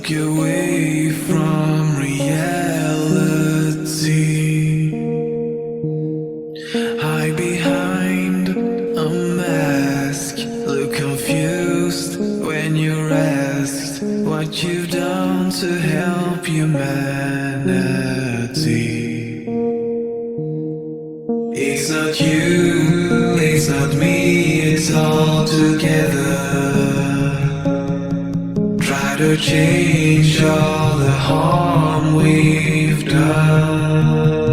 Look away from reality. Hide behind a mask. Look confused when you're asked what you've done to help humanity. It's not you, it's not me, it's all together. Try to change all the harm we've done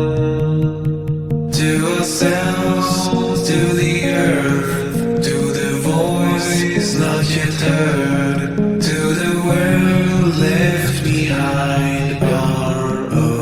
to ourselves, to the earth, to the voice not yet heard, to the world left behind our own.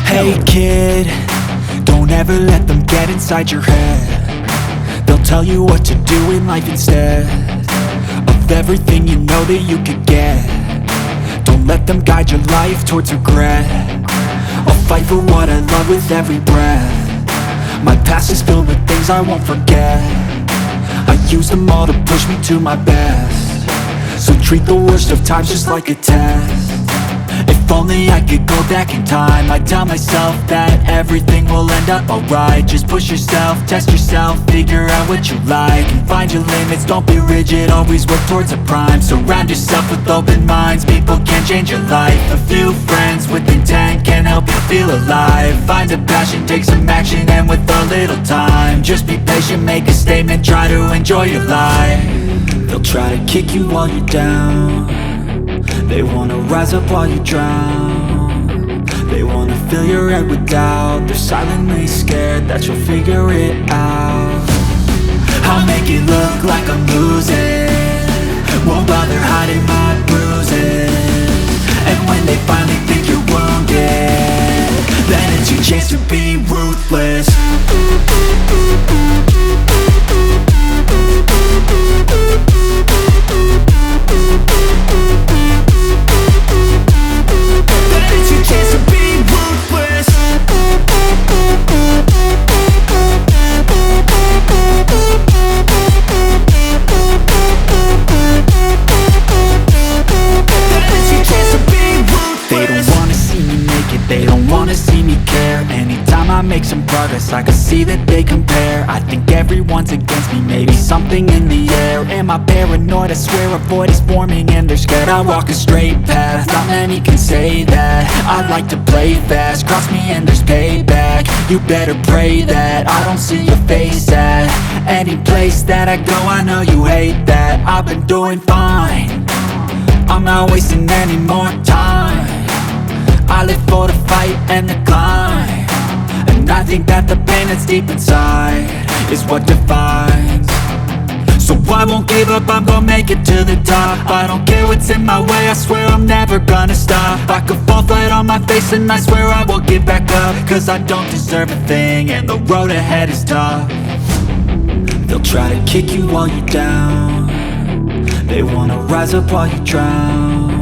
Hey kid, don't ever let them get inside your head. They'll tell you what to do in life instead of everything you know that you could get. Don't let them guide your life towards regret. I'll fight for what I love with every breath. My past is filled with things I won't forget. I use them all to push me to my best. So treat the worst of times just like a test. If only I could go back in time, I'd tell myself that everything will end up alright. Just push yourself, test yourself, figure out what you like, and find your limits, don't be rigid, always work towards a prime. Surround yourself with open minds, people can change your life. A few friends with intent can help you feel alive. Find a passion, take some action, and with a little time, just be patient, make a statement, try to enjoy your life. They'll try to kick you while you're down. They wanna rise up while you drown. They wanna fill your head with doubt. They're silently scared that you'll figure it out. I'll make it look like I'm losing, won't bother hiding my bruises. And when they finally think you're wounded, then it's your chance to be ruthless. They don't wanna see me care. Anytime I make some progress, I can see that they compare. I think everyone's against me, maybe something in the air. Am I paranoid? I swear a void is forming and they're scared I walk a straight path. Not many can say that. I like to play fast, cross me and there's payback. You better pray that I don't see your face at any place that I go. I know you hate that. I've been doing fine, I'm not wasting any more time. I live for the fight and the climb, and I think that the pain that's deep inside is what defines. So I won't give up, I'm gonna make it to the top. I don't care what's in my way, I swear I'm never gonna stop. I could fall flat on my face and I swear I will get back up, cause I don't deserve a thing and the road ahead is tough. They'll try to kick you while you're down. They wanna rise up while you drown.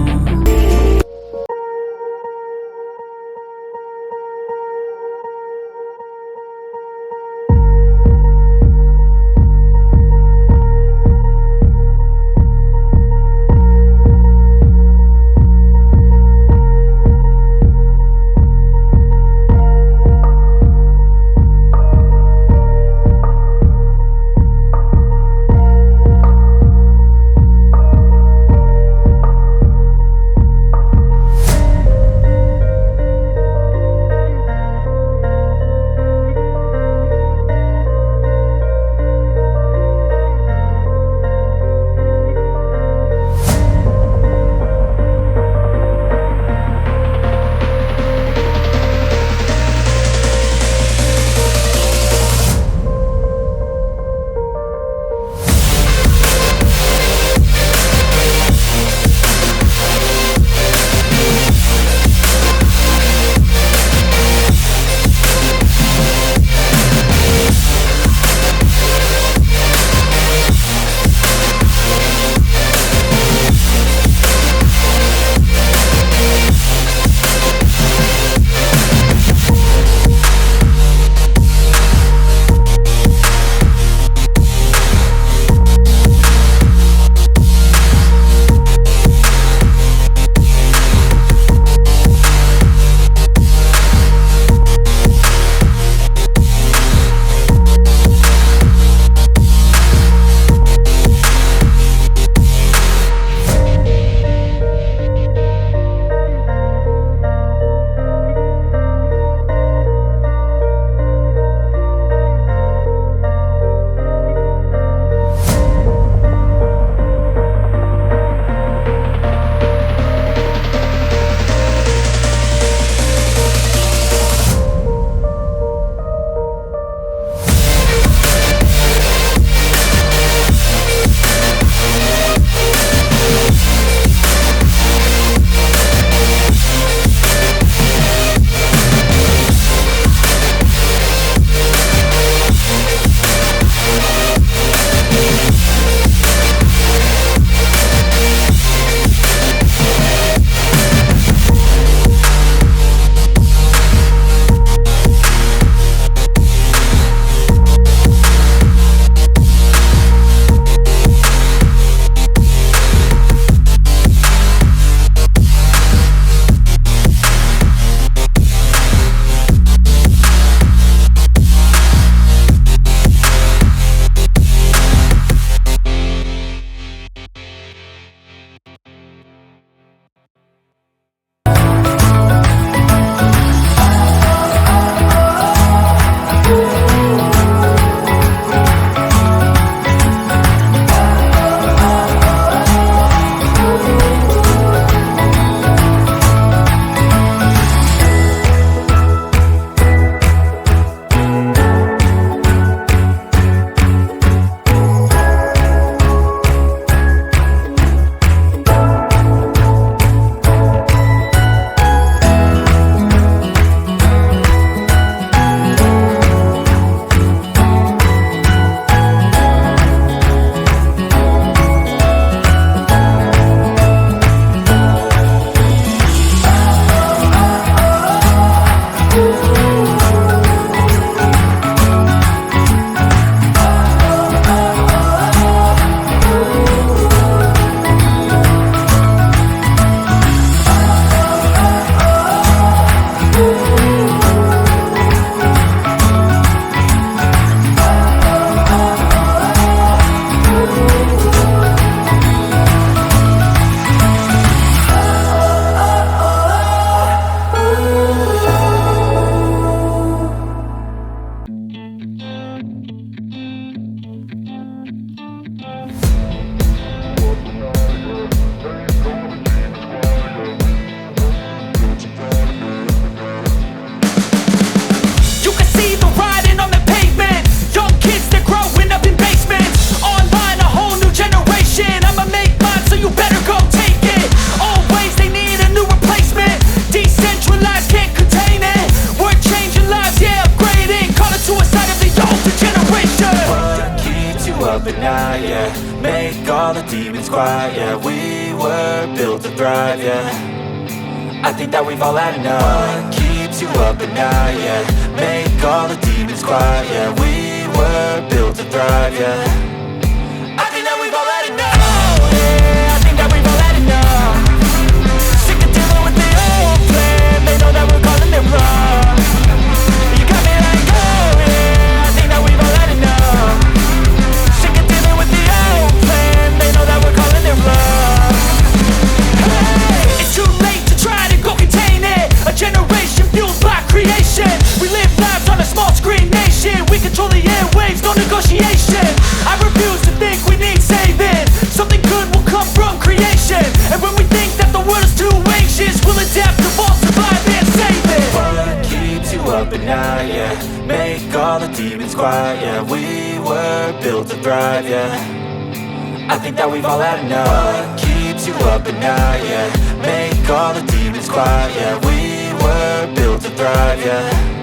quiet, yeah. We were built to thrive, yeah. I think that we've all had enough. What keeps you up at night, yeah. Make all the demons quiet, yeah. We were built to thrive, yeah. I think that we've all had enough. Oh yeah, I think that we've all had enough. Sick of dealing with the old plan. They know that we're calling it wrong. You got me like, oh yeah, I think that we've all had enough. Sick of dealing with the old plan. They know that we're calling it wrong. Hey, it's too late to try to go contain it. A generation fueled by creation. We live lives on a small screen nation. We control the airwaves, no negotiation. I refuse to think we need saving. Something good will come from creation. And when we think that the world is too anxious, we'll adapt, evolve, survive and save it. What keeps you up at night, yeah. Make all the demons quiet, yeah. We were built to thrive, yeah. I think that we've all had enough. What keeps you up at night, yeah. Make all the demons quiet, yeah. We were built to thrive, yeah.